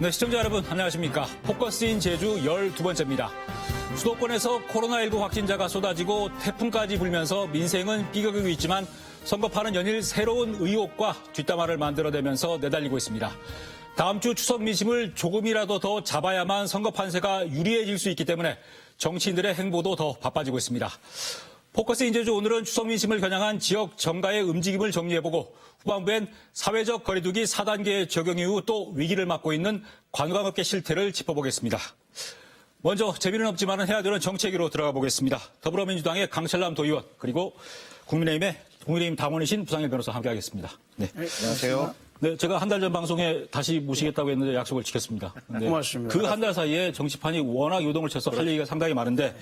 네, 시청자 여러분 안녕하십니까. 포커스인 제주 12번째입니다. 수도권에서 코로나19 확진자가 쏟아지고 태풍까지 불면서 민생은 비극이고 있지만 선거판은 연일 새로운 의혹과 뒷담화를 만들어내면서 내달리고 있습니다. 다음 주 추석 민심을 조금이라도 더 잡아야만 선거 판세가 유리해질 수 있기 때문에 정치인들의 행보도 더 바빠지고 있습니다. 포커스인 제주 오늘은 추석 민심을 겨냥한 지역 정가의 움직임을 정리해보고 후반부엔 사회적 거리두기 4단계 적용 이후 또 위기를 맞고 있는 관광업계 실태를 짚어보겠습니다. 먼저 재미는 없지만 해야 되는 정치 얘기로 들어가 보겠습니다. 더불어민주당의 강철남 도의원 그리고 국민의힘 당원이신 부상일 변호사 함께하겠습니다. 네. 안녕하세요. 네, 제가 한 달 전 방송에 다시 모시겠다고 했는데 약속을 지켰습니다. 고맙습니다. 그 한 달 사이에 정치판이 워낙 요동을 쳐서 할 얘기가 상당히 많은데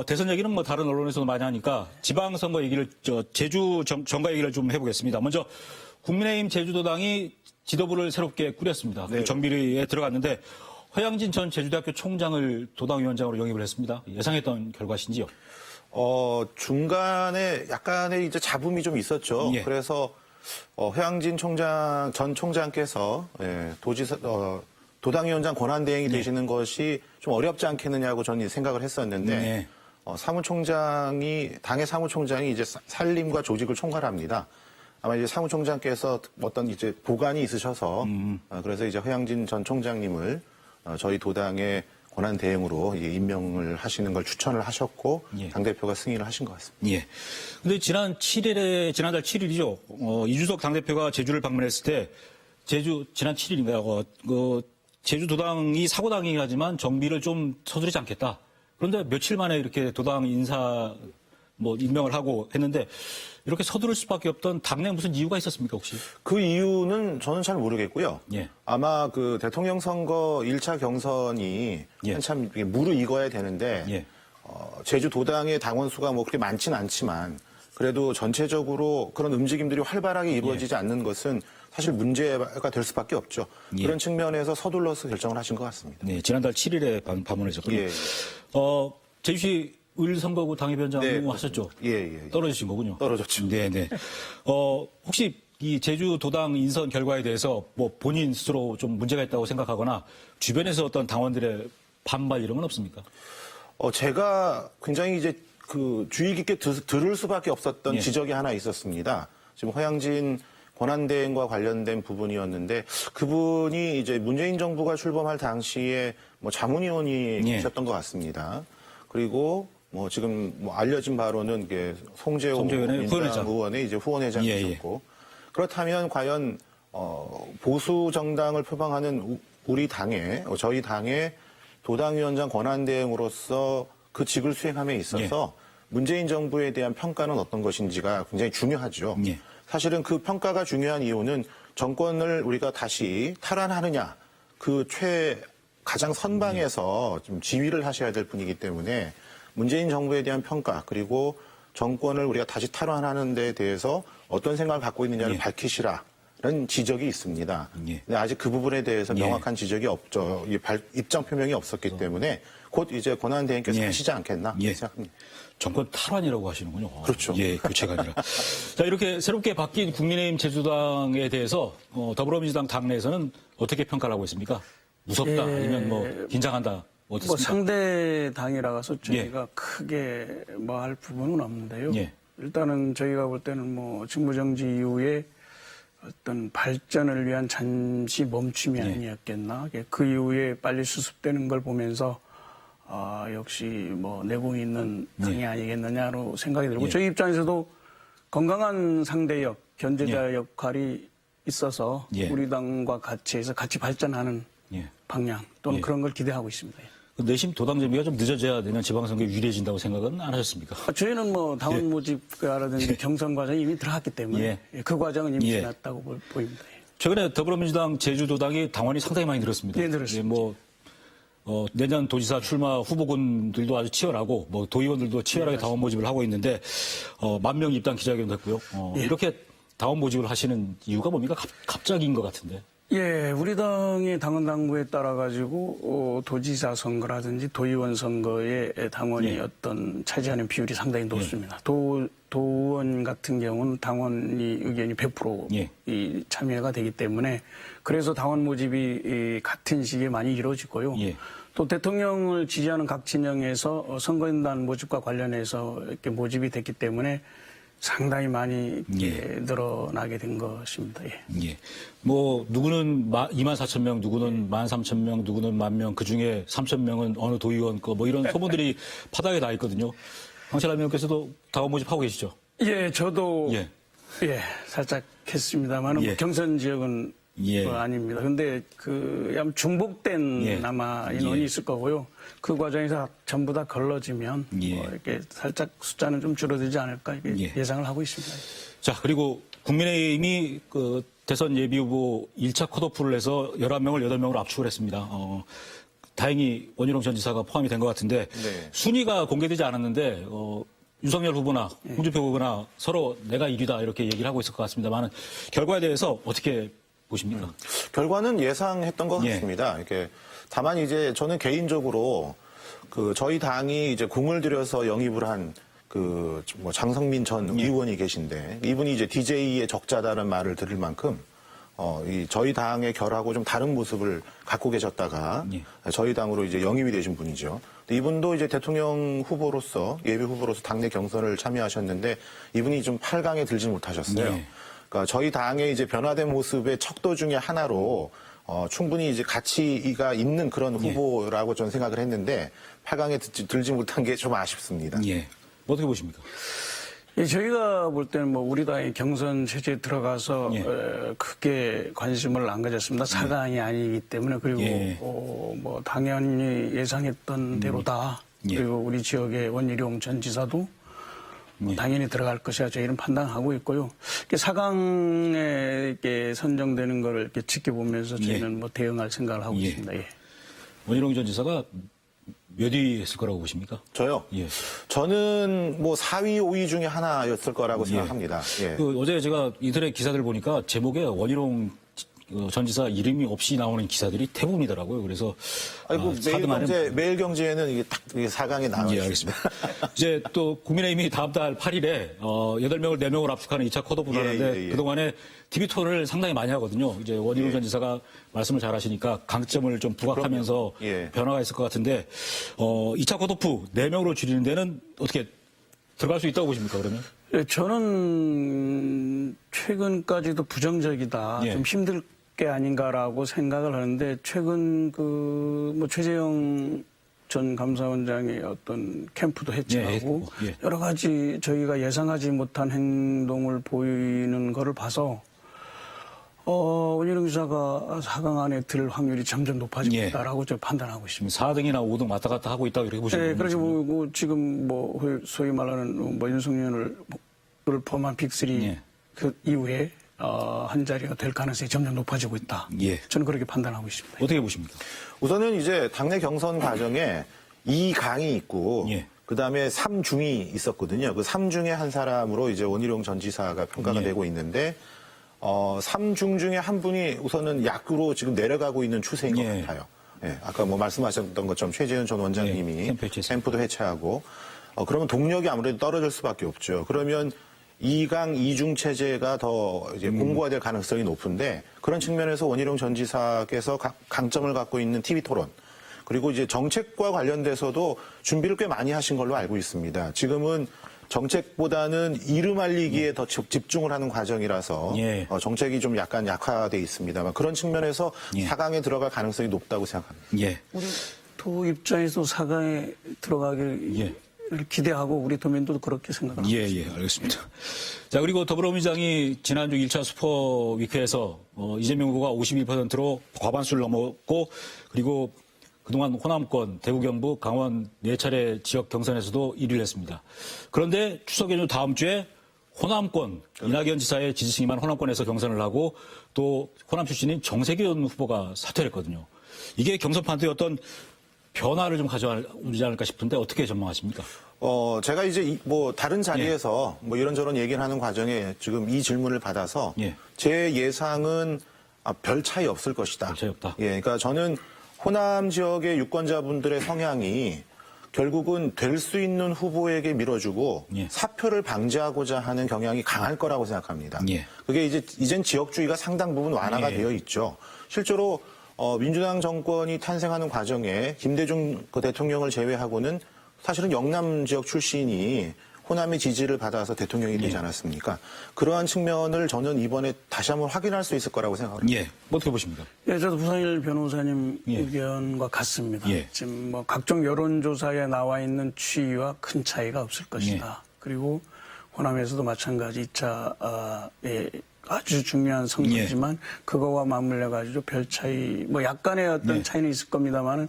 대선 얘기는 뭐 다른 언론에서도 많이 하니까 지방선거 얘기를 제주 정가 얘기를 좀 해보겠습니다. 먼저 국민의힘 제주도당이 지도부를 새롭게 꾸렸습니다. 네. 정비리에 들어갔는데 허양진 전 제주대학교 총장을 도당위원장으로 영입을 했습니다. 예상했던 결과신지요? 중간에 약간의 이제 잡음이 좀 있었죠. 예. 그래서 허양진 전 총장께서 도당위원장 권한대행이 되시는 것이 좀 어렵지 않겠느냐고 저는 생각을 했었는데 네. 당의 사무총장이 이제 산림과 조직을 총괄합니다. 아마 이제 사무총장께서 어떤 이제 보관이 있으셔서 그래서 이제 허양진 전 총장님을 저희 도당의 권한 대행으로 임명을 하시는 걸 추천을 하셨고 예. 당대표가 승인을 하신 것 같습니다. 예. 근데 지난달 7일이죠. 이준석 당대표가 제주를 방문했을 때 지난 7일인가요? 제주 도당이 사고당이긴 하지만 정비를 좀 서두르지 않겠다. 그런데 며칠 만에 이렇게 도당 인사 임명을 하고 했는데 이렇게 서두를 수밖에 없던 당내 무슨 이유가 있었습니까, 혹시? 그 이유는 저는 잘 모르겠고요. 예. 아마 그 대통령 선거 1차 경선이 예. 한참 무르익어야 되는데 예. 제주 도당의 당원 수가 그렇게 많지는 않지만 그래도 전체적으로 그런 움직임들이 활발하게 이루어지지 않는 것은 사실 문제가 될 수밖에 없죠. 예. 그런 측면에서 서둘러서 결정을 하신 것 같습니다. 네, 지난달 7일에 방문하셨거든요. 예. 제주시 의일선거구 당협위원장 네, 하셨죠? 예. 떨어지신 거군요. 떨어졌죠. 네네. 혹시 이 제주 도당 인선 결과에 대해서 본인 스스로 좀 문제가 있다고 생각하거나 주변에서 어떤 당원들의 반발 이런 건 없습니까? 제가 굉장히 이제 주의 깊게 들을 수밖에 없었던 예. 지적이 하나 있었습니다. 지금 허양진 권한대행과 관련된 부분이었는데 그분이 이제 문재인 정부가 출범할 당시에 자문위원이셨던 것 같습니다. 그리고 지금 알려진 바로는 이게 송재호 민주당 의원의 이제 후원회장이셨고 그렇다면 과연 보수 정당을 표방하는 우리 당의 저희 당의 도당위원장 권한대행으로서 그 직을 수행함에 있어서 문재인 정부에 대한 평가는 어떤 것인지가 굉장히 중요하죠. 예. 사실은 그 평가가 중요한 이유는 정권을 우리가 다시 탈환하느냐 가장 선방에서 좀 지휘를 하셔야 될 분이기 때문에 문재인 정부에 대한 평가 그리고 정권을 우리가 다시 탈환하는 데 대해서 어떤 생각을 갖고 있느냐를 밝히시라는 지적이 있습니다. 근데 아직 그 부분에 대해서 명확한 지적이 없죠. 입장 표명이 없었기 때문에 곧 이제 권한대행께서 하시지 않겠나 생각합니다. 정권 탈환이라고 하시는군요. 그렇죠. 예, 교체가 아니라. 자, 이렇게 새롭게 바뀐 국민의힘 제주당에 대해서 더불어민주당 당내에서는 어떻게 평가를 하고 있습니까? 무섭다 아니면 긴장한다 어떻습니까? 상대 당이라서 저희가 크게 할 부분은 없는데요. 예. 일단은 저희가 볼 때는 직무정지 이후에 어떤 발전을 위한 잠시 멈춤이 아니었겠나. 그 이후에 빨리 수습되는 걸 보면서 역시 내공이 있는 당이 아니겠느냐로 생각이 들고 저희 입장에서도 건강한 상대역, 견제자 역할이 있어서 우리 당과 같이 해서 같이 발전하는 방향 또는 그런 걸 기대하고 있습니다. 내심 도당 정비가 좀 늦어져야 되면 지방선거에 유리해진다고 생각은 안 하셨습니까? 저희는 당원 모집이라든지 경선 과정이 이미 들어갔기 때문에 그 과정은 이미 지났다고 보입니다. 최근에 더불어민주당 제주도당이 당원이 상당히 많이 늘었습니다. 네, 늘었습니다. 내년 도지사 출마 후보군들도 아주 치열하고 도의원들도 치열하게 당원 모집을 하고 있는데 10,000명 입당 기자회견도 했고요. 이렇게 당원 모집을 하시는 이유가 뭡니까? 갑자기인 것 같은데. 예, 우리 당의 당원 당부에 따라 가지고 도지사 선거라든지 도의원 선거에 당원이 예. 어떤 차지하는 비율이 상당히 높습니다. 도의원 같은 경우는 당원이 의견이 100% 예. 이 참여가 되기 때문에 그래서 당원 모집이 같은 시기에 많이 이루어지고요. 예. 또 대통령을 지지하는 각 진영에서 선거인단 모집과 관련해서 이렇게 모집이 됐기 때문에 상당히 많이 늘어나게 된 것입니다. 예. 예. 뭐 누구는 24,000명, 누구는 13,000명, 누구는 10,000명, 그중에 3,000명은 어느 도의원 거 뭐 이런 소문들이 바닥에 나 있거든요. 황철남 의원께서도 당원 모집하고 계시죠? 예, 저도 예. 살짝 했습니다만 예. 경선 지역은 예. 아닙니다. 근데 그 중복된 예. 아마 인원이 예. 있을 거고요. 그 과정에서 전부 다 걸러지면 예. 뭐 이렇게 살짝 숫자는 좀 줄어들지 않을까 이렇게 예. 예상을 하고 있습니다. 자, 그리고 국민의힘이 그 대선 예비후보 1차 컷오프를 해서 11명을 8명으로 압축을 했습니다. 다행히 원희룡 전 지사가 포함이 된 것 같은데 네. 순위가 공개되지 않았는데 윤석열 후보나 홍준표 후보나 서로 내가 1위다 이렇게 얘기를 하고 있을 것 같습니다만 결과에 대해서 어떻게 보십니까? 결과는 예상했던 것 예. 같습니다. 이렇게 다만 이제 저는 개인적으로 그 저희 당이 이제 공을 들여서 영입을 한 그 뭐 장성민 전 의원이 계신데 이분이 이제 DJ의 적자다는 말을 들을 만큼 이 저희 당의 결하고 좀 다른 모습을 갖고 계셨다가 예. 저희 당으로 이제 영입이 되신 분이죠. 근데 이분도 이제 대통령 후보로서 예비 후보로서 당내 경선을 참여하셨는데 이분이 좀 8강에 들지 못하셨어요. 예. 그러니까 저희 당의 이제 변화된 모습의 척도 중에 하나로 충분히 이제 가치가 있는 그런 후보라고 저는 생각을 했는데 8강에 들지 못한 게 좀 아쉽습니다. 예. 어떻게 보십니까? 예, 저희가 볼 때는 뭐 우리 당의 경선 체제에 들어가서 예. 크게 관심을 안 가졌습니다. 4강이 아니기 때문에 그리고 예. 뭐 당연히 예상했던 대로다. 예. 그리고 우리 지역의 원희룡 전 지사도 뭐 당연히 들어갈 것이야 저희는 판단하고 있고요. 4강에 이렇게 선정되는 거를 이렇게 지켜보면서 저희는 뭐 대응할 생각을 하고 예. 있습니다. 예. 원희룡 전 지사가 몇 위 했을 거라고 보십니까? 저요? 예. 저는 뭐 4위, 5위 중에 하나였을 거라고 생각합니다. 예. 그 어제 제가 인터넷 기사들 보니까 제목에 원희룡 전 지사 이름이 없이 나오는 기사들이 대부분이더라고요. 그래서 아이고, 4등 안에 매일경제에는 이게 딱 4강에 나와요. 예, 알겠습니다. 이제 또 국민의힘이 다음 달 8일에 8명을 4명을 압축하는 2차 컷오프를 예, 하는데 예, 예. 그동안에 TV토론을 상당히 많이 하거든요. 이제 원희룡 예. 전 지사가 말씀을 잘 하시니까 강점을 좀 부각하면서 예. 변화가 있을 것 같은데 2차 컷오프 4명으로 줄이는 데는 어떻게 들어갈 수 있다고 보십니까, 그러면? 예, 저는 최근까지도 부정적이다. 예. 좀 힘들 게 아닌가라고 생각을 하는데 최근 뭐 최재형 전 감사원장의 어떤 캠프도 해체하고 예. 여러 가지 저희가 예상하지 못한 행동을 보이는 거를 봐서 원희룡 지사가 4강 안에 들 확률이 점점 높아지고 예. 있다라고 저 판단하고 있습니다. 4등이나 5등 왔다 갔다 하고 있다 이렇게 보시면 네, 그렇게 보고 지금 뭐 소위 말하는 뭐 윤석열을 포함한 빅3 예. 그 이후에 한 자리가 될 가능성이 점점 높아지고 있다. 예. 저는 그렇게 판단하고 있습니다. 어떻게 보십니까? 우선은 이제 당내 경선 과정에 2강이 있고 예. 그다음에 3중이 있었거든요. 그 3중에 한 사람으로 이제 원희룡 전 지사가 평가가 예. 되고 있는데 3중 중에 한 분이 우선은 약으로 지금 내려가고 있는 추세인 것 예. 같아요. 예, 아까 뭐 말씀하셨던 것처럼 최재현 전 원장님이 예, 캠프 해체했습니다. 캠프도 해체하고 그러면 동력이 아무래도 떨어질 수밖에 없죠. 그러면 2강 2중 체제가 더 이제 공고화될 가능성이 높은데 그런 측면에서 원희룡 전 지사께서 강점을 갖고 있는 TV 토론 그리고 이제 정책과 관련돼서도 준비를 꽤 많이 하신 걸로 알고 있습니다. 지금은 정책보다는 이름 알리기에 더 집중을 하는 과정이라서 예. 정책이 좀 약간 약화돼 있습니다만 그런 측면에서 예. 4강에 들어갈 가능성이 높다고 생각합니다. 예. 우리 도 입장에서 4강에 들어가길 예. 기대하고 우리 도민도 그렇게 생각합니다. 예, 알겠습니다. 자, 그리고 더불어민주당이 지난주 1차 슈퍼위크에서 이재명 후보가 51%로 과반수를 넘었고 그리고 그동안 호남권, 대구, 경북, 강원 4차례 지역 경선에서도 1위를 했습니다. 그런데 추석 연휴 다음 주에 호남권, 이낙연 지사의 지지층이만 호남권에서 경선을 하고 또 호남 출신인 정세균 후보가 사퇴를 했거든요. 이게 경선판도의 어떤 변화를 좀 가져오지 않을까 싶은데 어떻게 전망하십니까? 제가 이제 뭐 다른 자리에서 뭐 이런저런 얘기를 하는 과정에 지금 이 질문을 받아서 예. 제 예상은 별 차이 없을 것이다. 별 차이 없다. 예, 그러니까 저는 호남 지역의 유권자분들의 성향이 결국은 될 수 있는 후보에게 밀어주고 예. 사표를 방지하고자 하는 경향이 강할 거라고 생각합니다. 예. 그게 이젠 지역주의가 상당 부분 완화가 예. 되어 있죠. 실제로 민주당 정권이 탄생하는 과정에 김대중 대통령을 제외하고는 사실은 영남 지역 출신이 호남의 지지를 받아서 대통령이 되지 않았습니까? 그러한 측면을 저는 이번에 다시 한번 확인할 수 있을 거라고 생각합니다. 예. 어떻게 보십니까? 예, 저도 부산일 변호사님 예. 의견과 같습니다. 예. 지금 뭐 각종 여론조사에 나와 있는 추이와 큰 차이가 없을 것이다. 그리고 호남에서도 마찬가지 2차에 아주 중요한 선거지만 그거와 맞물려 가지고 별 차이, 뭐 약간의 어떤 차이는 있을 겁니다만은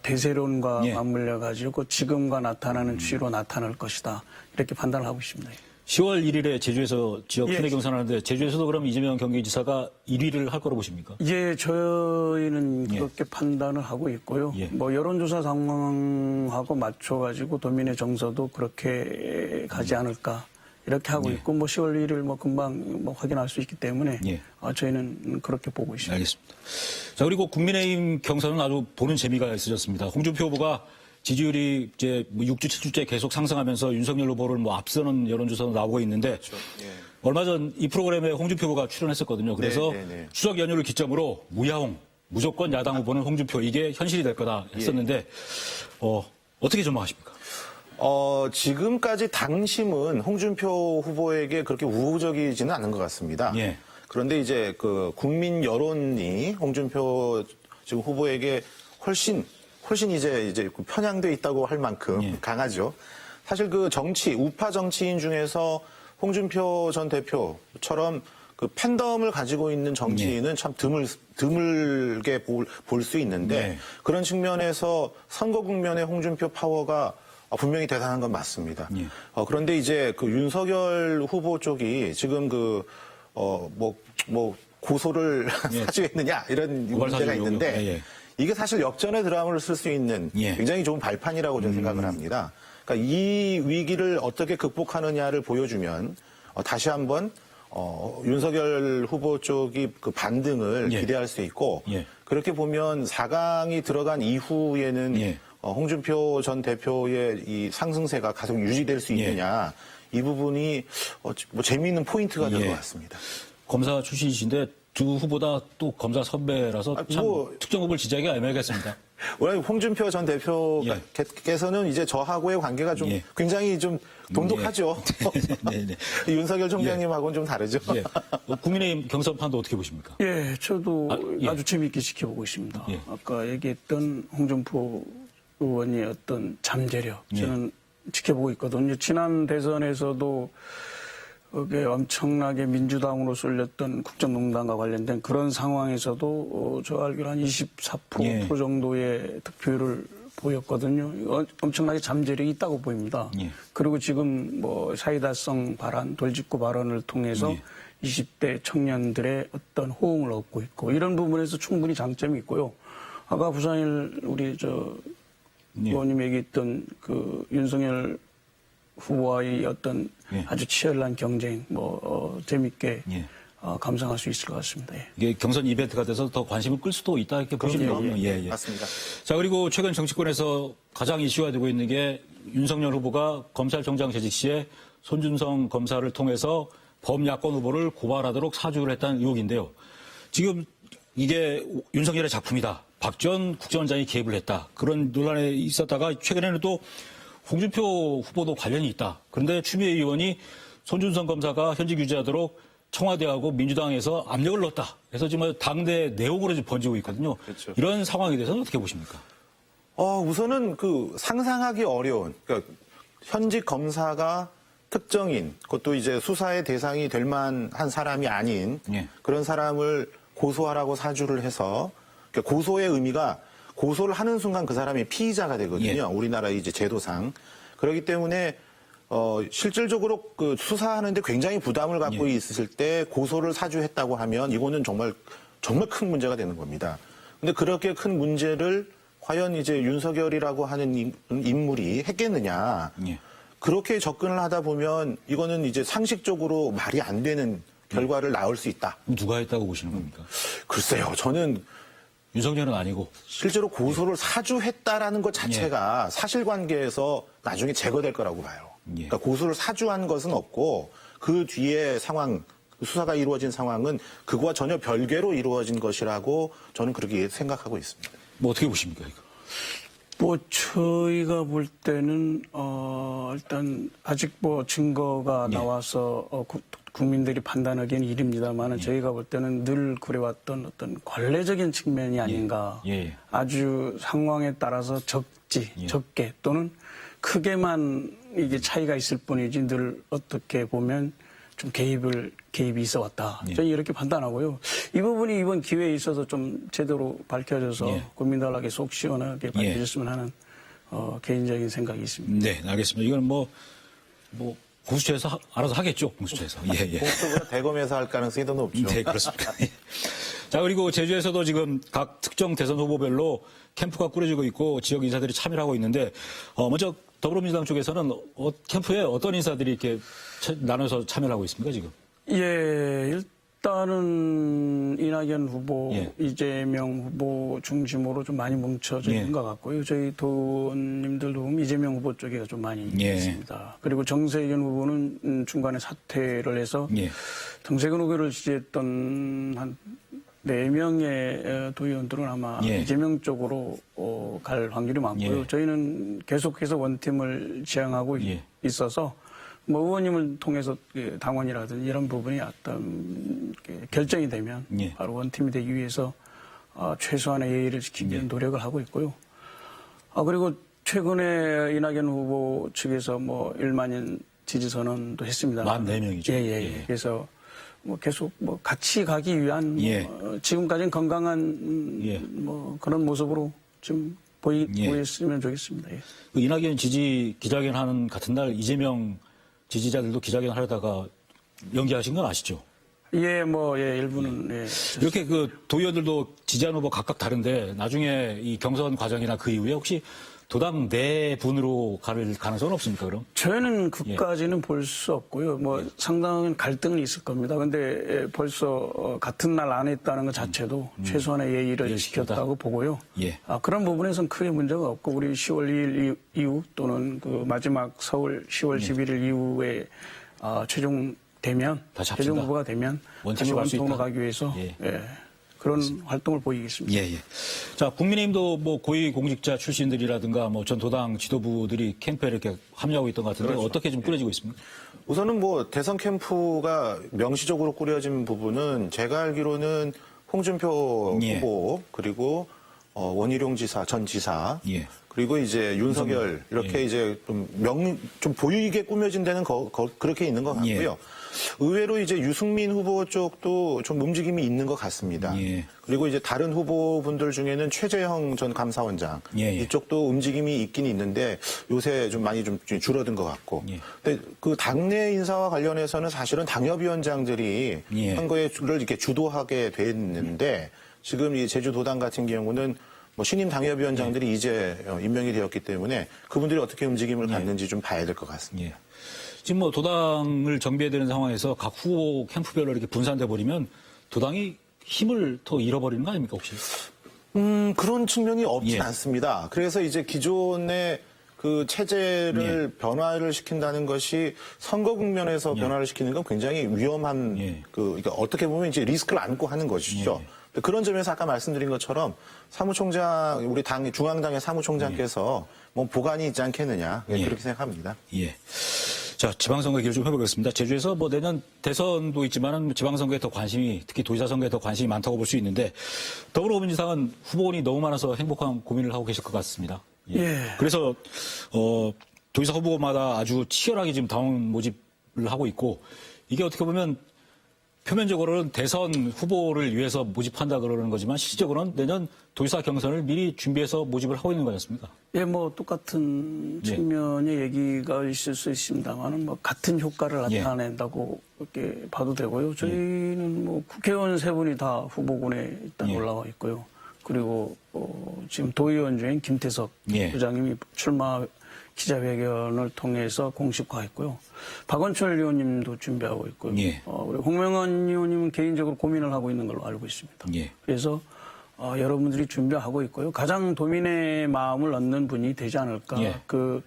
대세론과 맞물려 가지고 지금과 나타나는 추이로 나타날 것이다. 이렇게 판단을 하고 있습니다. 10월 1일에 제주에서 지역 순회 경선하는데 제주에서도 그럼 이재명 경기지사가 1위를 할 거로 보십니까? 예, 저희는 그렇게 판단을 하고 있고요. 뭐 여론조사 상황하고 맞춰가지고 도민의 정서도 그렇게 가지 않을까 이렇게 하고 있고 뭐 10월 1일 뭐 금방 뭐 확인할 수 있기 때문에 저희는 그렇게 보고 있습니다. 알겠습니다. 자, 그리고 국민의힘 경선은 아주 보는 재미가 있으셨습니다. 홍준표 후보가 지지율이 이제 6주, 7주째 계속 상승하면서 윤석열 후보를 뭐 앞서는 여론조사도 나오고 있는데 얼마 전 이 프로그램에 홍준표 후보가 출연했었거든요. 그래서 추석 연휴를 기점으로 무야홍, 무조건 야당 후보는 홍준표 이게 현실이 될 거다 했었는데 어떻게 전망하십니까? 지금까지 당심은 홍준표 후보에게 그렇게 우호적이지는 않은 것 같습니다. 그런데 이제 그 국민 여론이 홍준표 지금 후보에게 훨씬 이제 편향돼 있다고 할 만큼 강하죠. 사실 그 우파 정치인 중에서 홍준표 전 대표처럼 그 팬덤을 가지고 있는 정치인은 참 드물게 볼 수 있는데 그런 측면에서 선거 국면의 홍준표 파워가 분명히 대단한 건 맞습니다. 그런데 이제 그 윤석열 후보 쪽이 지금 고소를 사주했느냐 이런 문제가 있는데 이게 사실 역전의 드라마를 쓸 수 있는 굉장히 좋은 발판이라고 저는 생각을 합니다. 그러니까 이 위기를 어떻게 극복하느냐를 보여주면 다시 한번 윤석열 후보 쪽이 그 반등을 기대할 수 있고 그렇게 보면 4강이 들어간 이후에는 홍준표 전 대표의 이 상승세가 계속 유지될 수 있느냐 이 부분이 뭐 재미있는 포인트가 될 것 같습니다. 검사 출신이신데 두 후보다 또 검사 선배라서 참 특정 후보를 지지하기가 애매하겠습니다. 원래 홍준표 전 대표께서는 이제 저하고의 관계가 좀 굉장히 좀 돈독하죠. 윤석열 총장님하고는 좀 다르죠. 국민의힘 경선판도 어떻게 보십니까? 예, 저도 아주 재미있게 지켜보고 있습니다. 아까 얘기했던 홍준표 의원의 어떤 잠재력 저는 지켜보고 있거든요. 지난 대선에서도 그게 엄청나게 민주당으로 쏠렸던 국정농단과 관련된 그런 상황에서도 저 알기로 한 24% 정도의 득표율을 보였거든요. 엄청나게 잠재력이 있다고 보입니다. 그리고 지금 뭐 사이다성 발언, 돌직구 발언을 통해서 20대 청년들의 어떤 호응을 얻고 있고 이런 부분에서 충분히 장점이 있고요. 아까 부산일 우리 의원님 얘기했던 그 윤석열 후보와의 어떤 아주 치열한 경쟁, 재밌게 감상할 수 있을 것 같습니다. 이게 경선 이벤트가 돼서 더 관심을 끌 수도 있다 이렇게 보시면 맞습니다. 자, 그리고 최근 정치권에서 가장 이슈가 되고 있는 게 윤석열 후보가 검찰총장 재직 시에 손준성 검사를 통해서 범야권 후보를 고발하도록 사주를 했다는 의혹인데요. 지금 이게 윤석열의 작품이다. 박 전 국정원장이 개입을 했다. 그런 논란에 있었다가 최근에는 또 홍준표 후보도 관련이 있다. 그런데 추미애 의원이 손준성 검사가 현직 유지하도록 청와대하고 민주당에서 압력을 넣었다. 그래서 지금 당내 내용으로 지금 번지고 있거든요. 그렇죠. 이런 상황에 대해서는 어떻게 보십니까? 우선은 상상하기 어려운, 그러니까 현직 검사가 특정인, 그것도 이제 수사의 대상이 될 만한 사람이 아닌 그런 사람을 고소하라고 사주를 해서 그러니까 고소의 의미가 고소를 하는 순간 그 사람이 피의자가 되거든요. 우리나라 이제 제도상. 그렇기 때문에 실질적으로 그 수사하는데 굉장히 부담을 갖고 있으실 때 고소를 사주했다고 하면 이거는 정말 큰 문제가 되는 겁니다. 근데 그렇게 큰 문제를 과연 이제 윤석열이라고 하는 인물이 했겠느냐. 그렇게 접근을 하다 보면 이거는 이제 상식적으로 말이 안 되는 결과를 낳을 수 있다. 누가 했다고 보시는 겁니까? 글쎄요, 저는 윤석열은 아니고. 실제로 고소를 사주했다라는 것 자체가 사실관계에서 나중에 제거될 거라고 봐요. 그러니까 고소를 사주한 것은 없고 그 뒤에 상황, 수사가 이루어진 상황은 그거와 전혀 별개로 이루어진 것이라고 저는 그렇게 생각하고 있습니다. 뭐 어떻게 보십니까, 이거? 뭐 저희가 볼 때는 일단 아직 뭐 증거가 나와서 국민들이 판단하기는 이릅니다만은 저희가 볼 때는 늘 그래왔던 어떤 관례적인 측면이 아닌가. 아주 상황에 따라서 적게 또는 크게만 이게 차이가 있을 뿐이지 늘 어떻게 보면 좀 개입이 있어 왔다. 저는 이렇게 판단하고요. 이 부분이 이번 기회에 있어서 좀 제대로 밝혀져서 국민들에게 속 시원하게 밝혀졌으면 하는 개인적인 생각이 있습니다. 네, 알겠습니다. 이건 뭐 공수처에서 알아서 하겠죠, 공수처에서. 공수처보다 대검에서 할 가능성이 더 높죠. 네, 그렇습니다. 자, 그리고 제주에서도 지금 각 특정 대선 후보별로 캠프가 꾸려지고 있고 지역 인사들이 참여를 하고 있는데, 먼저 더불어민주당 쪽에서는 캠프에 어떤 인사들이 이렇게 나눠서 참여를 하고 있습니까, 지금? 예, 일단은 이낙연 후보, 이재명 후보 중심으로 좀 많이 뭉쳐져 있는 것 같고요. 저희 도원님들도 보면 이재명 후보 쪽에 좀 많이 있습니다. 그리고 정세균 후보는 중간에 사퇴를 해서 정세균 후보를 지지했던 한 4명의 도의원들은 아마 이재명 쪽으로 갈 확률이 많고요. 저희는 계속해서 원팀을 지향하고 있어서 뭐 의원님을 통해서 당원이라든지 이런 부분이 어떤 결정이 되면 바로 원팀이 되기 위해서 최소한의 예의를 지키기 위한 노력을 하고 있고요. 그리고 최근에 이낙연 후보 측에서 뭐 1만인 지지 선언도 했습니다. 14명이죠. 예. 그래서 뭐 계속 뭐 같이 가기 위한 지금까지는 건강한 뭐 그런 모습으로 좀 보였으면 좋겠습니다. 그 이낙연 지지 기자회견 하는 같은 날 이재명 지지자들도 기자회견 하려다가 연기하신 건 아시죠? 일부는 이렇게 그 도의원들도 지지한 후보 각각 다른데 나중에 이 경선 과정이나 그 이후에 혹시 도당 내분으로 갈 가능성은 없습니까, 그럼? 저희는 그까지는 볼 수 없고요. 뭐 상당한 갈등은 있을 겁니다. 근데 벌써 같은 날 안 했다는 것 자체도 최소한의 예의를 지켰다고 보고요. 그런 부분에서는 크게 문제가 없고 우리 10월 2일 이후 또는 그 마지막 서울 10월 11일 이후에 최종 후보가 되면 다시 원통으로 가기 위해서 그런 활동을 보이겠습니다. 자, 국민의힘도 뭐 고위공직자 출신들이라든가 뭐 전 도당 지도부들이 캠프에 이렇게 합류하고 있던 것 같은데 어떻게 좀 꾸려지고 있습니까? 우선은 뭐 대선 캠프가 명시적으로 꾸려진 부분은 제가 알기로는 홍준표 후보 그리고 원희룡 지사, 전 지사 그리고 이제 윤석열 이렇게 이제 좀 보유 있게 꾸며진 데는 그렇게 있는 것 같고요. 의외로 이제 유승민 후보 쪽도 좀 움직임이 있는 것 같습니다. 그리고 이제 다른 후보분들 중에는 최재형 전 감사원장 이쪽도 움직임이 있긴 있는데 요새 좀 많이 좀 줄어든 것 같고. 근데 그 당내 인사와 관련해서는 사실은 당협위원장들이 한 거를 이렇게 주도하게 됐는데 지금 이 제주도당 같은 경우는 뭐 신임 당협위원장들이 이제 임명이 되었기 때문에 그분들이 어떻게 움직임을 갖는지 좀 봐야 될 것 같습니다. 지금 뭐 도당을 정비해야 되는 상황에서 각 후보 캠프별로 이렇게 분산돼 버리면 도당이 힘을 더 잃어버리는 거 아닙니까 혹시? 그런 측면이 없진 않습니다. 그래서 이제 기존의 그 체제를 변화를 시킨다는 것이 선거 국면에서 변화를 시키는 건 굉장히 위험한 그러니까 어떻게 보면 이제 리스크를 안고 하는 것이죠. 그런 점에서 아까 말씀드린 것처럼 사무총장 우리 당 중앙당의 사무총장께서 뭐 보관이 있지 않겠느냐 그렇게 생각합니다. 자, 지방선거 얘기를 좀 해보겠습니다. 제주에서 뭐 내년 대선도 있지만은 지방선거에 더 관심이, 특히 도지사선거에 더 관심이 많다고 볼 수 있는데, 더불어민주당은 후보군이 너무 많아서 행복한 고민을 하고 계실 것 같습니다. 그래서, 도지사 후보마다 아주 치열하게 지금 당원 모집을 하고 있고, 이게 어떻게 보면 표면적으로는 대선 후보를 위해서 모집한다 그러는 거지만 실질적으로는 내년 도지사 경선을 미리 준비해서 모집을 하고 있는 거였습니까? 뭐 똑같은 측면의 얘기가 있을 수 있습니다만은 뭐 같은 효과를 나타낸다고 이렇게 봐도 되고요. 저희는 뭐 국회의원 3분이 다 후보군에 일단 올라와 있고요. 그리고 지금 도의원 중엔 김태석 부장님이 출마 기자회견을 통해서 공식화했고요. 박원철 의원님도 준비하고 있고요. 예. 그리고 홍명환 의원님은 개인적으로 고민을 하고 있는 걸로 알고 있습니다. 예. 그래서 여러분들이 준비하고 있고요. 가장 도민의 마음을 얻는 분이 되지 않을까. 예. 그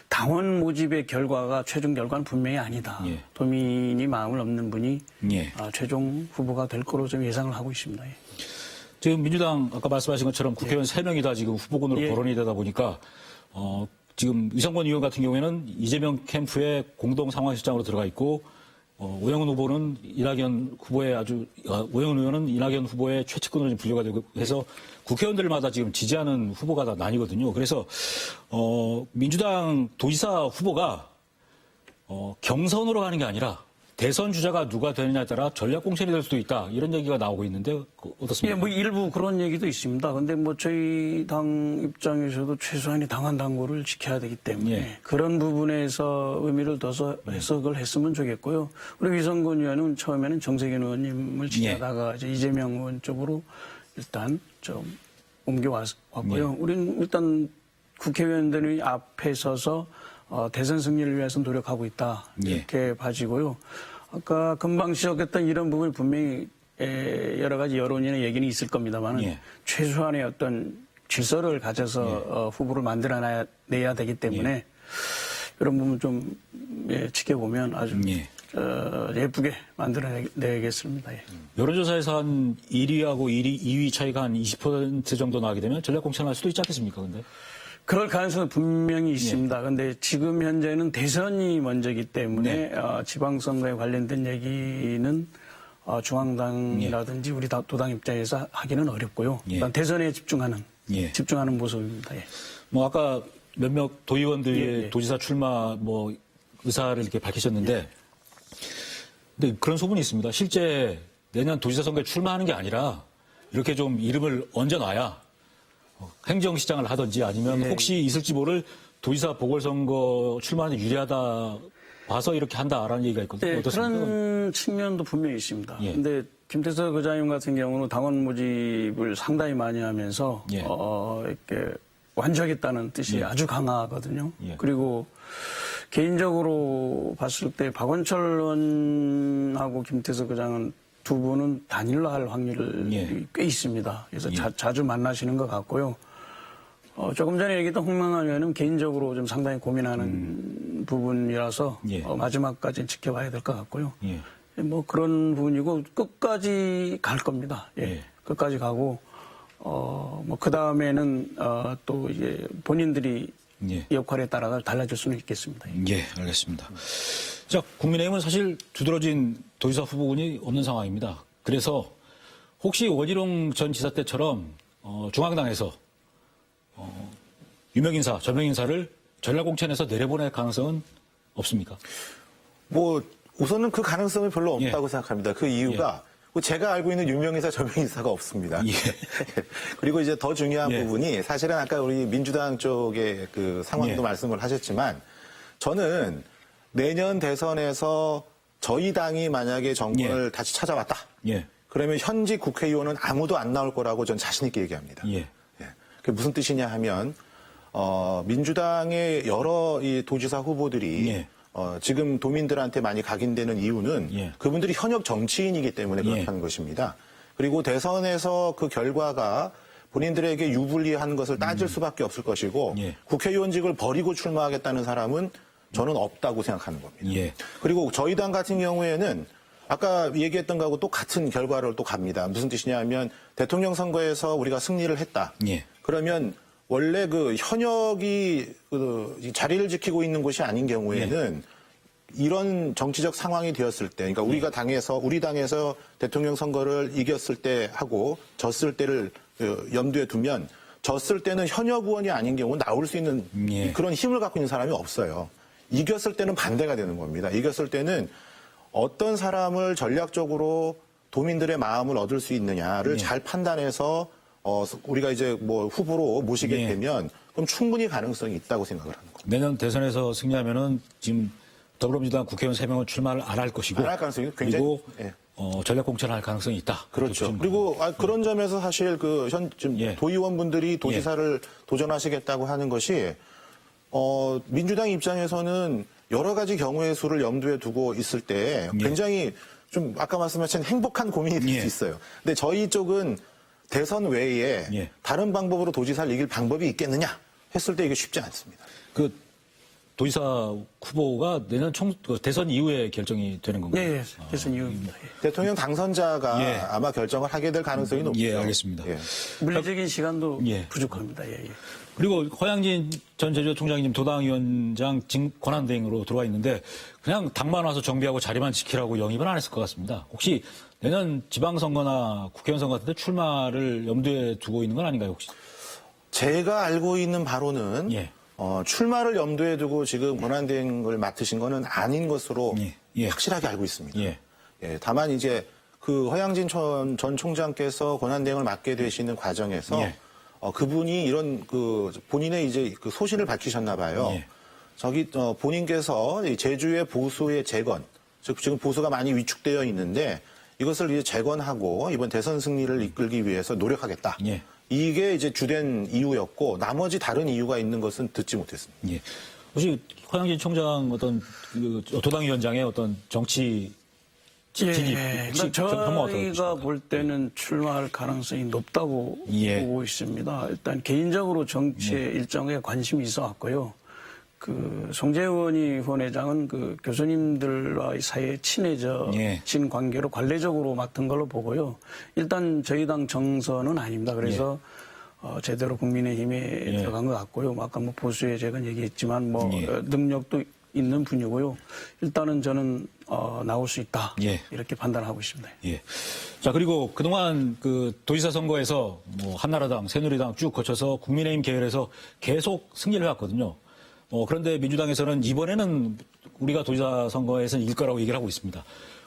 당원 모집의 결과가 최종 결과는 분명히 아니다. 예. 도민이 마음을 얻는 분이 예. 최종 후보가 될 거로 좀 예상을 하고 있습니다. 예. 지금 민주당 아까 말씀하신 것처럼 국회의원 3명이 다 지금 후보군으로 예. 거론이 되다 보니까 지금 유상권 의원 같은 경우에는 이재명 캠프의 공동 상황실장으로 들어가 있고 오영훈 후보는 오영훈 의원은 이낙연 후보의 최측근으로 지금 분류가 되고 해서 국회의원들마다 지금 지지하는 후보가 다 나뉘거든요. 그래서 민주당 도지사 후보가 경선으로 가는 게 아니라 대선 주자가 누가 되느냐에 따라 전략 공천이 될 수도 있다. 이런 얘기가 나오고 있는데 어떻습니까? 예, 뭐 일부 그런 얘기도 있습니다. 근데 뭐 저희 당 입장에서도 최소한의 당원 당구를 지켜야 되기 때문에 예. 그런 부분에서 의미를 둬서 해석을 했으면 좋겠고요. 우리 위성군 의원은 처음에는 정세균 의원님을 지지하다가 이제 이재명 의원 쪽으로 일단 좀 옮겨왔고요. 우리는 일단 국회의원들이 앞에 서서 대선 승리를 위해서 노력하고 있다. 이렇게 봐지고요. 아까 금방 지적했던 이런 부분이 분명히 여러 가지 여론이나 얘기는 있을 겁니다만 최소한의 어떤 질서를 가져서 후보를 만들어내야 되기 때문에 이런 부분 좀 지켜보면 아주 예쁘게 만들어내겠습니다. 예. 여론조사에서 한 1위하고 2위 차이가 한 20% 정도 나게 되면 전략 공천할 수도 있지 않겠습니까? 근데? 그럴 가능성은 분명히 있습니다. 그런데 지금 현재는 대선이 먼저이기 때문에 지방선거에 관련된 얘기는 중앙당이라든지 우리 도당 입장에서 하기는 어렵고요. 일단 대선에 집중하는 모습입니다. 예. 뭐 아까 몇몇 도의원들의 도지사 출마 뭐 의사를 이렇게 밝히셨는데, 근데 그런 소문이 있습니다. 실제 내년 도지사 선거에 출마하는 게 아니라 이렇게 좀 이름을 얹어놔야 행정시장을 하든지 아니면 혹시 있을지 모를 도지사 보궐선거 출마하는 데 유리하다 봐서 이렇게 한다라는 얘기가 있거든요. 어떻습니까? 그런 측면도 분명히 있습니다. 그런데 김태섭 의장님 같은 경우는 당원 모집을 상당히 많이 하면서 이렇게 완주하겠다는 뜻이 아주 강하거든요. 그리고 개인적으로 봤을 때 박원철 의원하고 김태섭 의장은 두 분은 단일로 할 확률이 꽤 있습니다. 그래서 자주 만나시는 것 같고요. 조금 전에 얘기했던 홍명환 의원은 개인적으로 좀 상당히 고민하는 부분이라서 마지막까지 지켜봐야 될 것 같고요. 뭐 그런 부분이고 끝까지 갈 겁니다. 끝까지 가고 뭐 그 다음에는 또 이제 본인들이 역할에 따라 달라질 수는 있겠습니다. 예, 알겠습니다. 자, 국민의힘은 사실 두드러진 도지사 후보군이 없는 상황입니다. 그래서 혹시 원희룡 전 지사 때처럼 중앙당에서 유명인사, 저명인사를 전략공천에서 내려보낼 가능성은 없습니까? 뭐 우선은 그 가능성이 별로 없다고 생각합니다. 그 이유가 제가 알고 있는 유명인사, 저명인사가 없습니다. 그리고 이제 더 중요한 부분이 사실은 아까 우리 민주당 쪽의 그 상황도 말씀을 하셨지만 저는 내년 대선에서 저희 당이 만약에 정권을 다시 찾아왔다. 그러면 현직 국회의원은 아무도 안 나올 거라고 전 자신 있게 얘기합니다. 그게 무슨 뜻이냐 하면 민주당의 여러 이 도지사 후보들이 지금 도민들한테 많이 각인되는 이유는 그분들이 현역 정치인이기 때문에 그렇다는 것입니다. 그리고 대선에서 그 결과가 본인들에게 유불리한 것을 따질 수밖에 없을 것이고 국회의원직을 버리고 출마하겠다는 사람은 저는 없다고 생각하는 겁니다. 그리고 저희 당 같은 경우에는 아까 얘기했던 거하고 똑같은 결과를 또 갑니다. 무슨 뜻이냐 하면 대통령 선거에서 우리가 승리를 했다. 그러면 원래 그 현역이 그 자리를 지키고 있는 곳이 아닌 경우에는 이런 정치적 상황이 되었을 때, 그러니까 우리가 우리 당에서 대통령 선거를 이겼을 때 하고 졌을 때를 염두에 두면 졌을 때는 현역 의원이 아닌 경우 나올 수 있는 그런 힘을 갖고 있는 사람이 없어요. 이겼을 때는 반대가 되는 겁니다. 이겼을 때는 어떤 사람을 전략적으로 도민들의 마음을 얻을 수 있느냐를 잘 판단해서 우리가 이제 뭐 후보로 모시게 되면 그럼 충분히 가능성이 있다고 생각을 하는 겁니다. 내년 대선에서 승리하면은 지금 더불어민주당 국회의원 3명은 출마를 안 할 것이고, 안 할 가능성이 굉장히 그리고 전략 공천할 가능성이 있다. 그렇죠. 그리고 그런 점에서 사실 지금 도의원분들이 도지사를 도전하시겠다고 하는 것이 민주당 입장에서는 여러 가지 경우의 수를 염두에 두고 있을 때 굉장히 좀 아까 말씀하신 행복한 고민이 될 수 있어요. 근데 저희 쪽은 대선 외에 다른 방법으로 도지사를 이길 방법이 있겠느냐 했을 때 이게 쉽지 않습니다. 그 도지사 후보가 내년 대선 이후에 결정이 되는 건가요? 예, 대선 이후입니다. 대통령 당선자가 아마 결정을 하게 될 가능성이 높죠. 예, 알겠습니다. 물리적인 시간도 부족합니다. 그리고 허양진 전 제주도총장이 지금 도당위원장 권한대행으로 들어와 있는데 그냥 당만 와서 정비하고 자리만 지키라고 영입은 안 했을 것 같습니다. 혹시 내년 지방선거나 국회의원 선거 같은 데 출마를 염두에 두고 있는 건 아닌가요, 혹시? 제가 알고 있는 바로는 출마를 염두에 두고 지금 권한대행을 맡으신 거는 아닌 것으로 확실하게 알고 있습니다. 다만 이제 그 허양진 전 총장께서 권한대행을 맡게 되시는 과정에서 그분이 이런 그 본인의 이제 그 소신을 밝히셨나 봐요. 본인께서 제주의 보수의 재건, 즉 지금 보수가 많이 위축되어 있는데 이것을 이제 재건하고 이번 대선 승리를 이끌기 위해서 노력하겠다. 이게 이제 주된 이유였고 나머지 다른 이유가 있는 것은 듣지 못했습니다. 혹시 허양진 총장 어떤 그 도당위원장의 어떤 정치 진입 저희가 볼 때는 출마할 가능성이 높다고 보고 있습니다. 일단 개인적으로 정치에 일정의 관심이 있어 왔고요. 그 송재원이 후원회장은 그 교수님들과의 사이에 친해진 관계로 관례적으로 맡은 걸로 보고요. 일단 저희 당 정서는 아닙니다. 그래서 제대로 국민의힘에 들어간 것 같고요. 아까 뭐 보수의 제가 얘기했지만 뭐 능력도 있는 분이고요. 일단은 저는 나올 수 있다. 이렇게 판단하고 있습니다. 자, 그리고 그동안 그 도지사 선거에서 뭐 한나라당, 새누리당 쭉 거쳐서 국민의힘 계열에서 계속 승리를 해왔거든요. 그런데 민주당에서는 이번에는 우리가 도지사 선거에서는 이길 거라고 얘기를 하고 있습니다.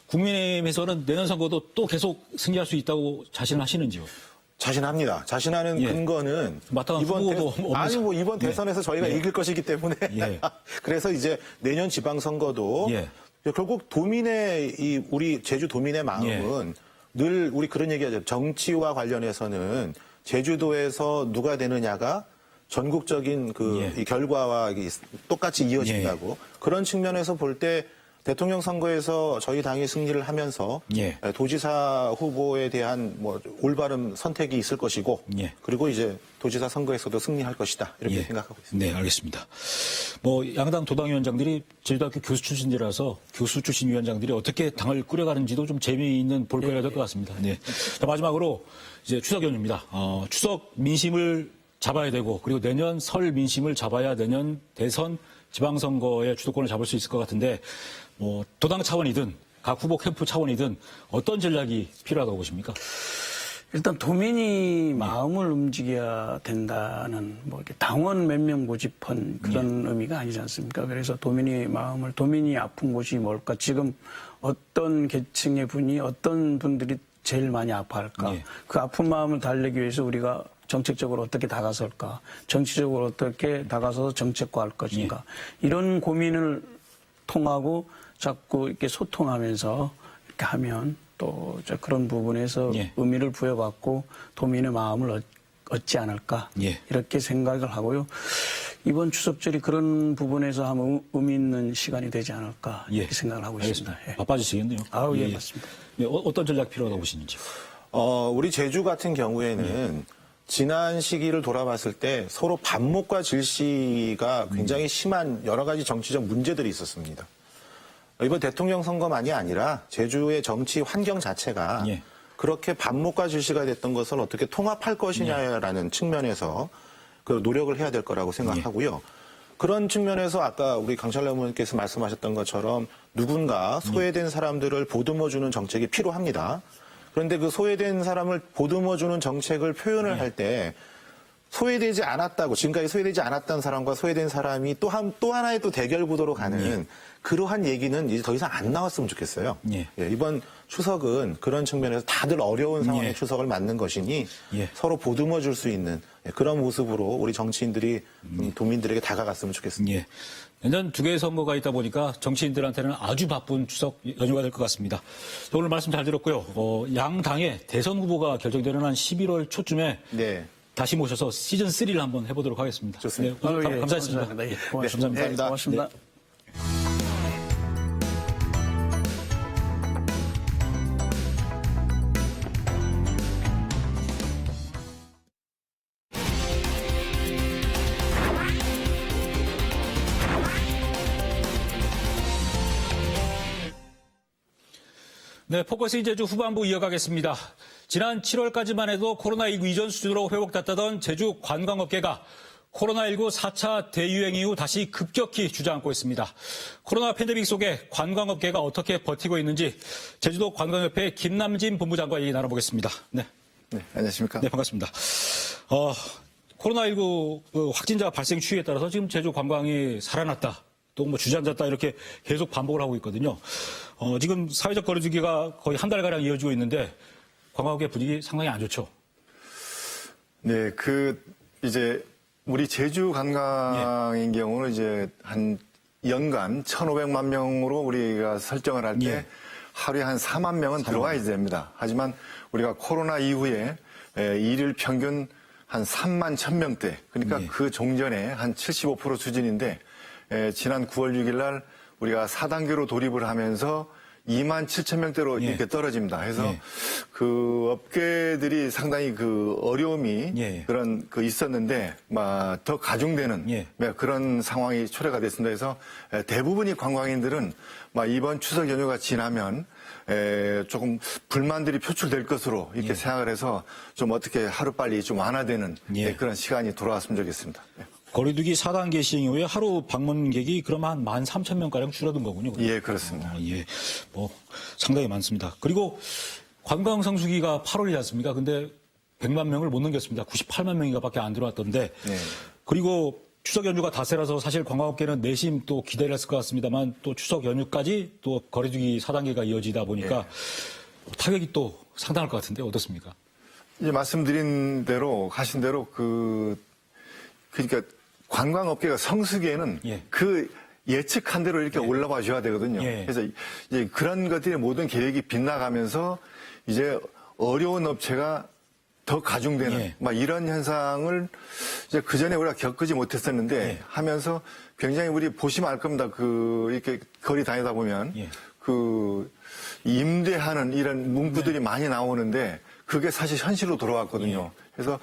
국민의힘에서는 내년 선거도 또 계속 승리할 수 있다고 자신하시는지요? 자신합니다. 자신하는 근거는 이번 대선에서 저희가 이길 것이기 때문에 그래서 이제 내년 지방선거도 결국 도민의 우리 제주 도민의 마음은 늘 우리 그런 얘기하죠. 정치와 관련해서는 제주도에서 누가 되느냐가 전국적인 이 결과와 똑같이 이어진다고 그런 측면에서 볼 때 대통령 선거에서 저희 당이 승리를 하면서 도지사 후보에 대한 뭐 올바른 선택이 있을 것이고 그리고 이제 도지사 선거에서도 승리할 것이다 이렇게 생각하고 있습니다. 네, 알겠습니다. 뭐 양당 도당위원장들이 제주대학교 교수 출신이라서 교수 출신 위원장들이 어떻게 당을 꾸려가는지도 좀 재미있는 볼거리가 될 것 같습니다. 자, 마지막으로 이제 추석 연휴입니다. 추석 민심을 잡아야 되고 그리고 내년 설 민심을 잡아야 내년 대선 지방선거의 주도권을 잡을 수 있을 것 같은데 뭐 도당 차원이든 각 후보 캠프 차원이든 어떤 전략이 필요하다고 보십니까? 일단 도민이 마음을 움직여야 된다는 뭐 이렇게 당원 몇 명 모집한 그런 의미가 아니지 않습니까? 그래서 도민이 아픈 곳이 뭘까? 지금 어떤 계층의 분이 어떤 분들이 제일 많이 아파할까? 그 아픈 마음을 달래기 위해서 우리가 정책적으로 어떻게 다가설까? 정치적으로 어떻게 다가서서 정책화할 것인가? 이런 고민을 통하고 자꾸 이렇게 소통하면서 이렇게 하면 또 그런 부분에서 의미를 부여받고 도민의 마음을 얻지 않을까? 이렇게 생각을 하고요. 이번 추석절이 그런 부분에서 한번 의미 있는 시간이 되지 않을까? 이렇게 생각을 하고 있습니다. 바빠지시겠네요. 맞습니다. 어떤 전략 필요하다고 보시는지요? 우리 제주 같은 경우에는 지난 시기를 돌아봤을 때 서로 반목과 질시가 굉장히 심한 여러 가지 정치적 문제들이 있었습니다. 이번 대통령 선거만이 아니라 제주의 정치 환경 자체가 그렇게 반목과 질시가 됐던 것을 어떻게 통합할 것이냐라는 측면에서 그 노력을 해야 될 거라고 생각하고요. 그런 측면에서 아까 우리 강철래 의원께서 말씀하셨던 것처럼 누군가 소외된 사람들을 보듬어주는 정책이 필요합니다. 그런데 그 소외된 사람을 보듬어주는 정책을 표현을 할 때 소외되지 않았다고 지금까지 소외되지 않았던 사람과 소외된 사람이 또 하나의 또 대결 구도로 가는 그러한 얘기는 이제 더 이상 안 나왔으면 좋겠어요. 이번 추석은 그런 측면에서 다들 어려운 상황의 추석을 맞는 것이니 서로 보듬어 줄 수 있는 그런 모습으로 우리 정치인들이 도민들에게 다가갔으면 좋겠습니다. 내년 두 개의 선거가 있다 보니까 정치인들한테는 아주 바쁜 추석 연휴가 될 것 같습니다. 오늘 말씀 잘 들었고요. 양 당의 대선 후보가 결정되는 한 11월 초쯤에 다시 모셔서 시즌 3를 한번 해보도록 하겠습니다. 좋습니다. 네, 오늘 예, 감사했습니다. 감사합니다. 예, 고맙습니다. 네, 고맙습니다. 네, 포커스인 제주 후반부 이어가겠습니다. 지난 7월까지만 해도 코로나19 이전 수준으로 회복됐다던 제주 관광업계가 코로나19 4차 대유행 이후 다시 급격히 주저앉고 있습니다. 코로나 팬데믹 속에 관광업계가 어떻게 버티고 있는지 제주도 관광협회 김남진 본부장과 얘기 나눠보겠습니다. 네. 네, 안녕하십니까? 네, 반갑습니다. 코로나19 확진자 발생 추이에 따라서 지금 제주 관광이 살아났다, 또 뭐 주저앉았다 이렇게 계속 반복을 하고 있거든요. 지금 사회적 거리두기가 거의 한 달가량 이어지고 있는데 관광업계 분위기 상당히 안 좋죠. 네, 이제 우리 제주 관광인 경우는 이제 한 연간 1,500만 명으로 우리가 설정을 할 때 예. 하루에 한 4만 명은 들어와야 됩니다. 하지만 우리가 코로나 이후에 일일 평균 한 3만 1,000명대, 그러니까 예. 그 종전에 한 75% 수준인데 지난 9월 6일 날 우리가 4단계로 돌입을 하면서 2만 7천 명대로 예. 이렇게 떨어집니다. 해서 예. 그 업계들이 상당히 그 어려움이 예. 그런 있었는데 더 가중되는 예. 그런 상황이 초래가 됐습니다. 그래서 대부분의 관광인들은 이번 추석 연휴가 지나면 조금 불만들이 표출될 것으로 이렇게 예. 생각을 해서 좀 어떻게 하루빨리 좀 완화되는 예. 그런 시간이 돌아왔으면 좋겠습니다. 네. 거리두기 4단계 시행 이후에 하루 방문객이 그럼 한 13,000명가량 줄어든 거군요. 예, 그렇습니다. 예, 상당히 많습니다. 그리고 관광 성수기가 8월이지 않습니까? 근데 100만 명을 못 넘겼습니다. 98만 명인가 밖에 안 들어왔던데. 네. 그리고 추석 연휴가 닷새라서 사실 관광업계는 내심 또 기대를 했을 것 같습니다만 또 추석 연휴까지 또 거리두기 4단계가 이어지다 보니까 타격이 또 상당할 것 같은데 어떻습니까? 이제 말씀드린 대로, 하신 대로 그러니까 관광업계가 성수기에는 예. 예측한 대로 이렇게 올라와 줘야 되거든요. 예. 그래서 이제 그런 것들의 모든 계획이 빗나가면서 이제 어려운 업체가 더 가중되는 예. 이런 현상을 이제 그 전에 우리가 겪지 못했었는데 예. 하면서 굉장히 우리 보시면 알 겁니다. 이렇게 거리 다니다 보면 예. 임대하는 이런 문구들이 많이 나오는데 그게 사실 현실로 돌아왔거든요. 예. 그래서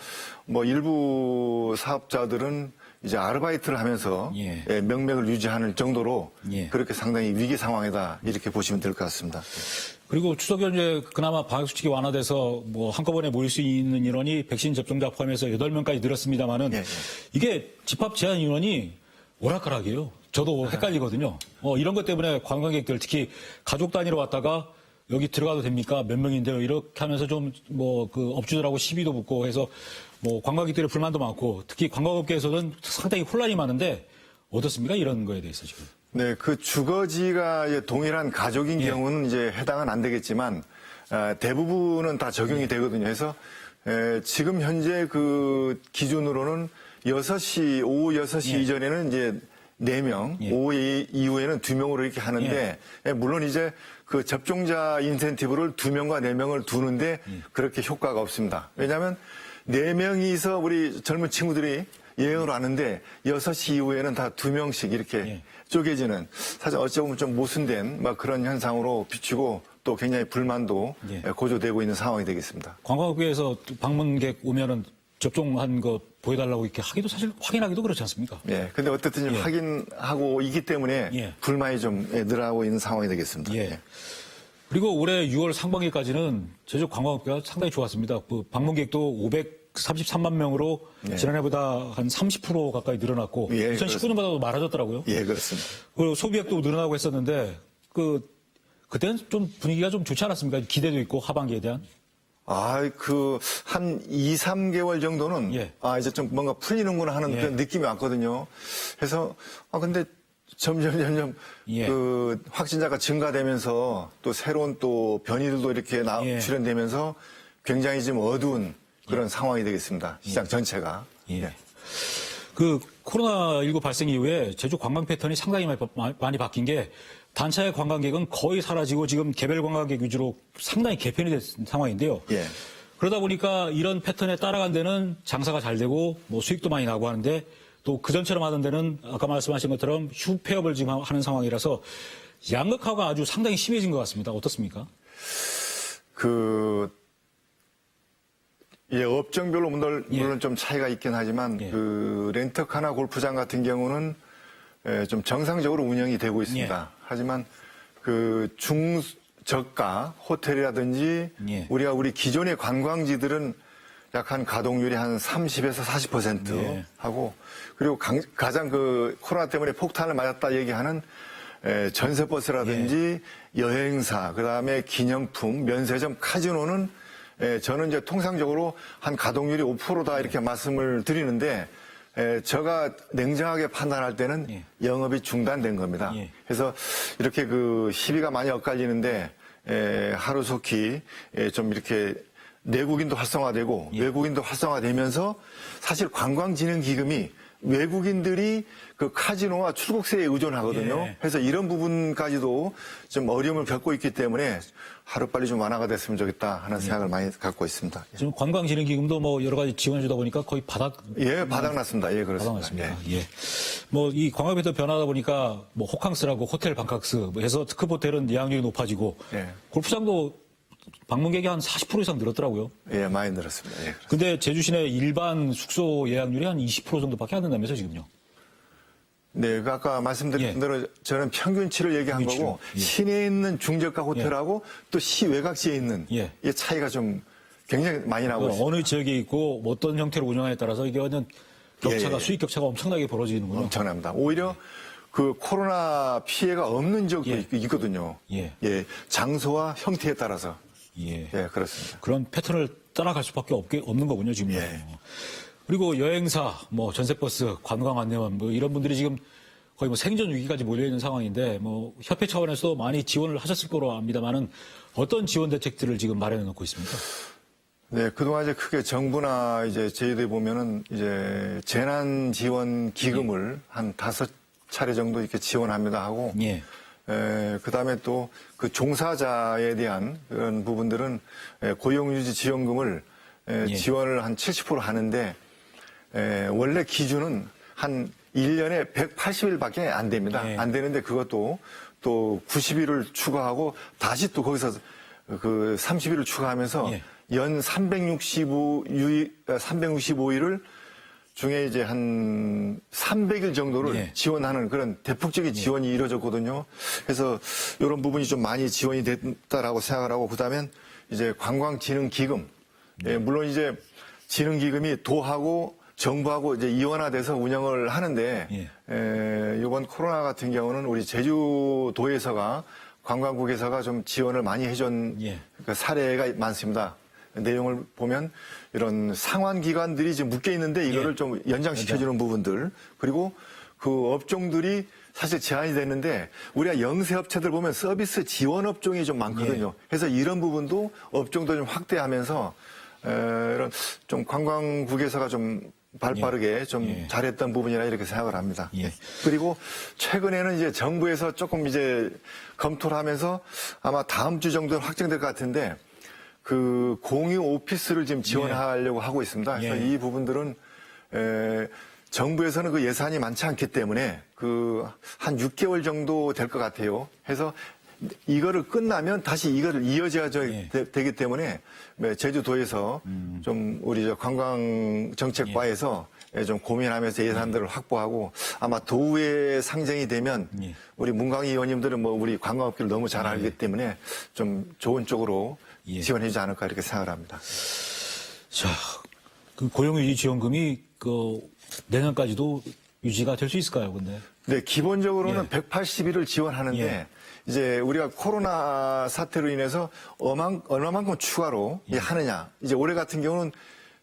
일부 사업자들은 이제 아르바이트를 하면서 예. 명맥을 유지하는 정도로 예. 그렇게 상당히 위기 상황이다 이렇게 보시면 될 것 같습니다. 그리고 추석 연휴에 그나마 방역 수칙이 완화돼서 한꺼번에 모일 수 있는 인원이 백신 접종자 포함해서 8명까지 늘었습니다만은 예. 이게 집합 제한 인원이 오락가락이에요. 저도 헷갈리거든요. 이런 것 때문에 관광객들 특히 가족 단위로 왔다가 여기 들어가도 됩니까? 몇 명인데요? 이렇게 하면서 좀 업주들하고 시비도 붙고 해서 관광객들의 불만도 많고 특히 관광업계에서는 상당히 혼란이 많은데 어떻습니까? 이런 거에 대해서 지금. 네, 주거지가 이제 동일한 가족인 예. 경우는 이제 해당은 안 되겠지만 대부분은 다 적용이 되거든요. 그래서 지금 현재 기준으로는 오후 6시 예. 이전에는 이제 4명, 예. 오후 이후에는 2명으로 이렇게 하는데 물론 이제 접종자 인센티브를 2명과 4명을 두는데 그렇게 효과가 없습니다. 왜냐하면 4명이서 우리 젊은 친구들이 여행을 왔는데 6시 이후에는 다 2명씩 이렇게 쪼개지는 사실 어찌 보면 좀 모순된 그런 현상으로 비추고 또 굉장히 불만도 고조되고 있는 상황이 되겠습니다. 관광업계에서 방문객 오면은 접종한 거 보여달라고 이렇게 하기도 사실 확인하기도 그렇지 않습니까? 예. 근데 어쨌든 확인하고 있기 때문에 불만이 좀 늘어나고 있는 상황이 되겠습니다. 예. 그리고 올해 6월 상반기까지는 제주 관광업계가 상당히 좋았습니다. 방문객도 533만 명으로 지난해보다 한 30% 가까이 늘어났고 2019년보다도 많아졌더라고요. 예, 그렇습니다. 그리고 소비액도 늘어나고 했었는데 그때는 좀 분위기가 좀 좋지 않았습니까? 기대도 있고 하반기에 대한. 한 2, 3개월 정도는, 이제 좀 뭔가 풀리는구나 하는 그런 느낌이 왔거든요. 그래서, 근데 점점, 확진자가 증가되면서 또 새로운 또 변이들도 이렇게 출현되면서 굉장히 좀 어두운 그런 상황이 되겠습니다. 시장 전체가. 코로나19 발생 이후에 제주 관광 패턴이 상당히 많이 바뀐 게 단체 관광객은 거의 사라지고 지금 개별 관광객 위주로 상당히 개편이 된 상황인데요. 그러다 보니까 이런 패턴에 따라간 데는 장사가 잘 되고 뭐 수익도 많이 나고 하는데 또 그전처럼 하던 데는 아까 말씀하신 것처럼 휴폐업을 지금 하는 상황이라서 양극화가 아주 상당히 심해진 것 같습니다. 어떻습니까? 예, 업종별로 물론 예. 좀 차이가 있긴 하지만 예. 렌터카나 골프장 같은 경우는 좀 정상적으로 운영이 되고 있습니다. 예. 하지만 중저가 호텔이라든지 예. 우리 기존의 관광지들은 약 한 가동률이 한 30에서 40% 예. 하고 그리고 가장 코로나 때문에 폭탄을 맞았다 얘기하는 전세버스라든지 여행사, 그다음에 기념품, 면세점, 카지노는 저는 이제 통상적으로 한 가동률이 5%다 이렇게 말씀을 드리는데 제가 냉정하게 판단할 때는 영업이 중단된 겁니다. 그래서 이렇게 시비가 많이 엇갈리는데 하루속히 좀 이렇게 내국인도 활성화되고 외국인도 활성화되면서 사실 관광진흥기금이 외국인들이 카지노와 출국세에 의존하거든요. 그래서 이런 부분까지도 좀 어려움을 겪고 있기 때문에 하루빨리 좀 완화가 됐으면 좋겠다 하는 생각을 많이 갖고 있습니다. 지금 관광진흥기금도 뭐 여러 가지 지원해 주다 보니까 거의 바닥났습니다. 예, 그렇습니다. 바닥났습니다. 예. 뭐 이 관광 패턴 변하다 보니까 뭐 호캉스라고 호텔 방캉스 해서 특급 호텔은 예약률이 높아지고 골프장도 방문객이 한 40% 이상 늘었더라고요. 예, 많이 늘었습니다. 예, 근데 제주 시내 일반 숙소 예약률이 한 20% 정도밖에 안 된다면서 지금요? 네, 아까 말씀드린 대로 저는 평균치를 얘기한 거고 시내에 있는 중저가 호텔하고 또 시 외곽지에 있는 이 차이가 좀 굉장히 많이 나고 있습니다. 어느 지역에 있고 뭐 어떤 형태로 운영하에 따라서 이게 완전 격차가 수익 격차가 엄청나게 벌어지는군요. 엄청납니다. 오히려 코로나 피해가 없는 지역도 있거든요. 장소와 형태에 따라서. 그렇습니다. 그런 패턴을 따라갈 수밖에 없는 거군요, 지금. 그리고 여행사, 뭐 전세버스, 관광 안내원, 뭐 이런 분들이 지금 거의 뭐 생존 위기까지 몰려 있는 상황인데, 뭐 협회 차원에서 많이 지원을 하셨을 거로 압니다만은 어떤 지원 대책들을 지금 마련해 놓고 있습니까? 네, 그동안 이제 크게 정부나 이제 저희들이 보면은 이제 재난 지원 기금을 한 5차례 정도 이렇게 지원합니다 하고, 그 다음에 또 종사자에 대한 그런 부분들은 고용유지 지원금을 지원을 한 70% 하는데, 원래 기준은 한 1년에 180일밖에 안 됩니다. 안 되는데 그것도 또 90일을 추가하고 다시 또 거기서 30일을 추가하면서 연 365일을 중에 이제 한 300일 정도를 지원하는 그런 대폭적인 지원이 이루어졌거든요. 그래서 이런 부분이 좀 많이 지원이 됐다라고 생각을 하고, 그다음엔 이제 관광진흥기금. 물론 이제 진흥기금이 도하고 정부하고 이제 이원화돼서 운영을 하는데, 이번 코로나 같은 경우는 우리 제주도에서가 관광국에서가 좀 지원을 많이 해준 사례가 많습니다. 내용을 보면 이런 상환기관들이 지금 묶여 있는데 이거를 좀 연장시켜주는 부분들, 그리고 그 업종들이 사실 제한이 됐는데 우리가 영세업체들 보면 서비스 지원 업종이 좀 많거든요. 그래서 이런 부분도 업종도 좀 확대하면서 이런 좀 관광국에서가 좀 발빠르게 좀 잘했던 부분이라 이렇게 생각을 합니다. 그리고 최근에는 이제 정부에서 조금 이제 검토를 하면서 아마 다음 주 정도는 확정될 것 같은데 공유 오피스를 지금 지원하려고 하고 있습니다. 그래서 이 부분들은 정부에서는 그 예산이 많지 않기 때문에 한 6개월 정도 될 것 같아요. 해서 이거를 끝나면 다시 이거를 이어져야 되기 때문에 제주도에서 좀 우리 관광정책과에서 좀 고민하면서 예산들을 확보하고, 아마 도의 상정이 되면 우리 문광희 의원님들은 뭐 우리 관광업계를 너무 잘 알기 때문에 좀 좋은 쪽으로 지원해 주지 않을까 이렇게 생각을 합니다. 자, 고용유지 지원금이 내년까지도 유지가 될 수 있을까요, 근데? 네, 기본적으로는 180일을 지원하는데 이제 우리가 코로나 사태로 인해서 얼마만큼 추가로 하느냐. 이제 올해 같은 경우는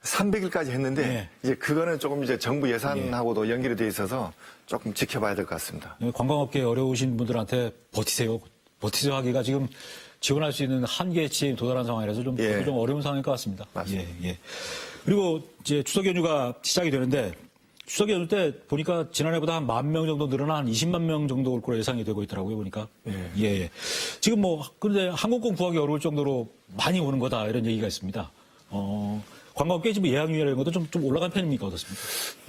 300일까지 했는데 이제 그거는 조금 이제 정부 예산하고도 연결이 돼 있어서 조금 지켜봐야 될 것 같습니다. 관광업계 어려우신 분들한테 버티세요 하기가 지금 지원할 수 있는 한계치에 도달한 상황이라서 좀 어려운 상황일 것 같습니다. 맞습니다. 그리고 이제 추석 연휴가 시작이 되는데 추석 연휴 때 보니까 지난해보다 한 10,000명 정도 늘어나 한 20만 명 정도 올 거로 예상이 되고 있더라고요, 보니까. 지금 근데 항공권 구하기 어려울 정도로 많이 오는 거다, 이런 얘기가 있습니다. 관광업계 지금 예약률이라는 것도 좀 올라간 편입니까? 어떻습니까?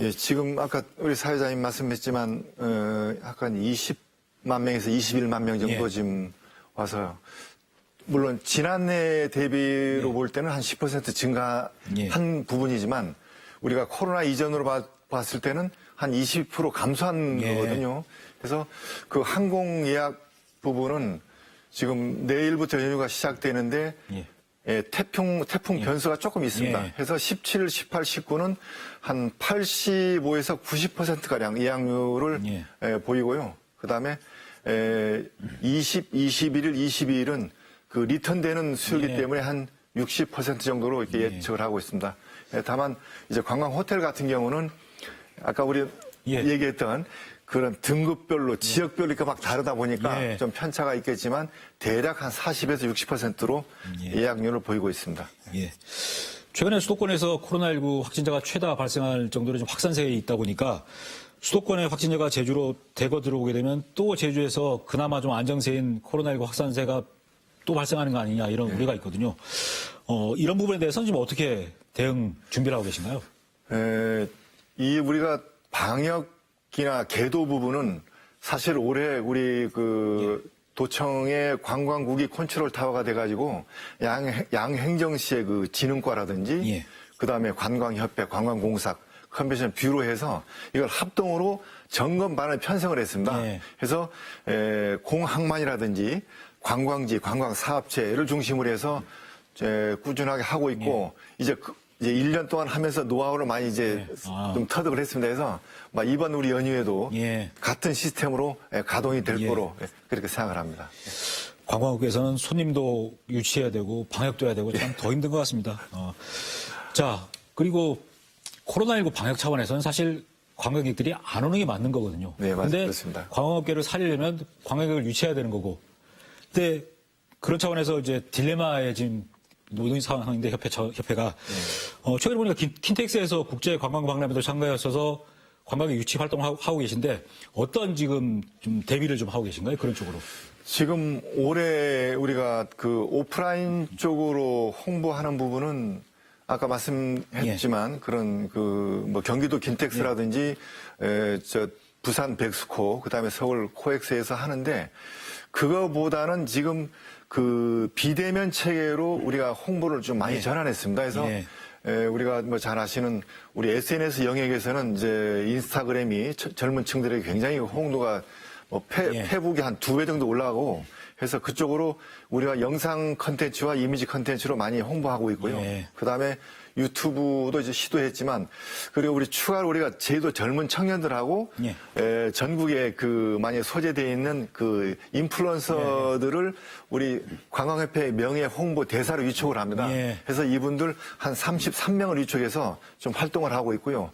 예, 지금 아까 우리 사회자님 말씀했지만 약간 20만 명에서 21만 명 정도 예. 지금 와서요. 물론 지난해 대비로 볼 때는 한 10% 증가한 예. 부분이지만 우리가 코로나 이전으로 봤을 때는 한 20% 감소한 예. 거거든요. 그래서 그 항공 예약 부분은 지금 내일부터 연휴가 시작되는데 예. 예, 태풍 변수가 조금 있습니다. 예. 그래서 17, 18, 19는 한 85에서 90%가량 예약률을 예. 보이고요. 그 다음에 20, 21일, 22일은 그 리턴되는 수요이기 예. 때문에 한 60% 정도로 이렇게 예측을 하고 있습니다. 예, 다만 이제 관광 호텔 같은 경우는 아까 우리 예. 얘기했던 그런 등급별로 지역별로 이렇게 막 다르다 보니까 예. 좀 편차가 있겠지만 대략 한 40에서 60%로 예약률을 보이고 있습니다. 예. 최근에 수도권에서 코로나19 확진자가 최다 발생할 정도로 좀 확산세에 있다 보니까 수도권의 확진자가 제주로 대거 들어오게 되면 또 제주에서 그나마 좀 안정세인 코로나19 확산세가 또 발생하는 거 아니냐 이런 우려가 있거든요. 이런 부분에 대해서는 지금 어떻게 대응 준비를 하고 계신가요? 이 우리가 방역이나 계도 부분은 사실 올해 우리 그 도청의 관광국이 컨트롤 타워가 돼가지고 양행정시의 그 진흥과라든지 예. 그다음에 관광협회, 관광공사, 컨벤션 뷰로해서 이걸 합동으로 점검반을 편성을 했습니다. 예. 그래서 공항만이라든지 관광지, 관광사업체를 중심으로 해서 꾸준하게 하고 있고 이제 1년 동안 하면서 노하우를 많이 이제 좀 터득을 했습니다. 그래서 이번 우리 연휴에도 예. 같은 시스템으로 가동이 될 예. 거로 그렇게 생각을 합니다. 관광업계에서는 손님도 유치해야 되고 방역도 해야 되고 참 더 힘든 것 같습니다. 자, 그리고 코로나19 방역 차원에서는 사실 관광객들이 안 오는 게 맞는 거거든요. 네, 근데 그렇습니다. 관광업계를 살리려면 관광객을 유치해야 되는 거고. 근데 그런 차원에서 이제 딜레마에 지금 노동 상황인데 협회가 최근에 보니까 킨텍스에서 국제 관광 박람회도 참가하셔서 관광객 유치 활동을 하고 계신데 어떤 지금 좀 대비를 좀 하고 계신가요? 그런 쪽으로. 지금 올해 우리가 그 오프라인 쪽으로 홍보하는 부분은 아까 말씀했지만 그런 그 뭐 경기도 킨텍스라든지 부산 백스코 그다음에 서울 코엑스에서 하는데 그거보다는 지금 그 비대면 체계로 우리가 홍보를 좀 많이 전환했습니다. 그래서 우리가 뭐 잘 아시는 우리 SNS 영역에서는 이제 인스타그램이 젊은 층들에게 굉장히 홍도가 뭐 페북이 한 2배 정도 올라가고 해서 그쪽으로 우리가 영상 컨텐츠와 이미지 컨텐츠로 많이 홍보하고 있고요. 그다음에 유튜브도 이제 시도했지만 그리고 우리 추가로 우리가 제도 젊은 청년들하고 전국에 그 많이 소재되어 있는 그 인플루언서들을 우리 관광협회 명예 홍보 대사로 위촉을 합니다. 그래서 이분들 한 33명을 위촉해서 좀 활동을 하고 있고요.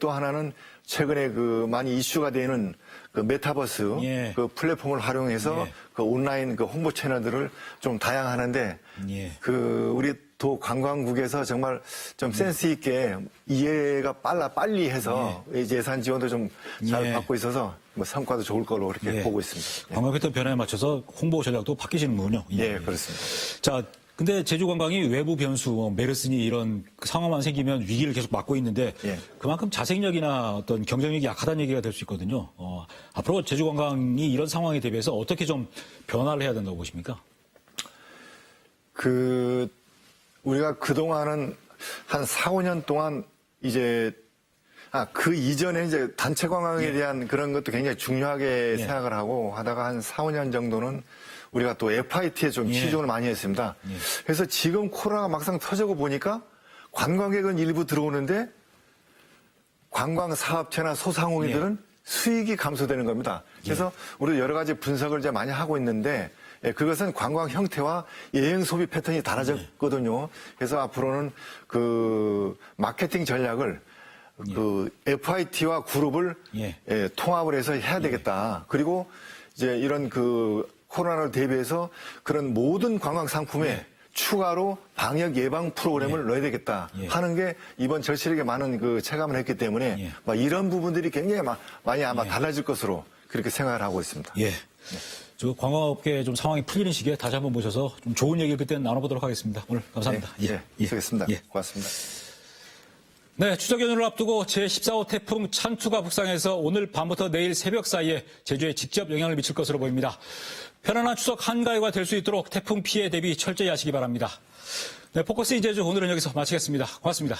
또 하나는 최근에 그 많이 이슈가 되는 그 메타버스 그 플랫폼을 활용해서 그 온라인 그 홍보 채널들을 좀 다양하는데 그 우리 도 관광국에서 정말 좀 센스 있게 이해가 빨리 해서 예산 지원도 좀 잘 받고 있어서 뭐 성과도 좋을 걸로 그렇게 보고 있습니다. 관광 패턴 변화에 맞춰서 홍보 전략도 바뀌시는군요. 예, 그렇습니다. 자, 근데 제주 관광이 외부 변수, 메르스니 이런 상황만 생기면 위기를 계속 맞고 있는데 그만큼 자생력이나 어떤 경쟁력이 약하다는 얘기가 될 수 있거든요. 앞으로 제주 관광이 이런 상황에 대비해서 어떻게 좀 변화를 해야 된다고 보십니까? 우리가 그동안은 한 4, 5년 동안 이제 그 이전에 이제 단체 관광에 대한 그런 것도 굉장히 중요하게 생각을 하고 하다가 한 4, 5년 정도는 우리가 또 FIT에 좀 치중을 많이 했습니다. 그래서 지금 코로나가 막상 터지고 보니까 관광객은 일부 들어오는데 관광 사업체나 소상공인들은 수익이 감소되는 겁니다. 그래서 우리 여러 가지 분석을 이제 많이 하고 있는데 그것은 관광 형태와 여행 소비 패턴이 달라졌거든요. 그래서 앞으로는 그 마케팅 전략을 그 FIT와 그룹을 통합을 해서 해야 되겠다. 그리고 이제 이런 그 코로나를 대비해서 그런 모든 관광 상품에 추가로 방역 예방 프로그램을 넣어야 되겠다 하는 게 이번 절실하게 많은 그 체감을 했기 때문에 이런 부분들이 굉장히 많이 아마 달라질 것으로 그렇게 생각을 하고 있습니다. 저 관광업계 좀 상황이 풀리는 시기에 다시 한번 모셔서 좀 좋은 얘기를 그때 나눠보도록 하겠습니다. 오늘 감사합니다. 수고했습니다. 고맙습니다. 네, 추석 연휴를 앞두고 제14호 태풍 찬투가 북상해서 오늘 밤부터 내일 새벽 사이에 제주에 직접 영향을 미칠 것으로 보입니다. 편안한 추석 한가위가 될 수 있도록 태풍 피해 대비 철저히 하시기 바랍니다. 네, 포커스인 제주 오늘은 여기서 마치겠습니다. 고맙습니다.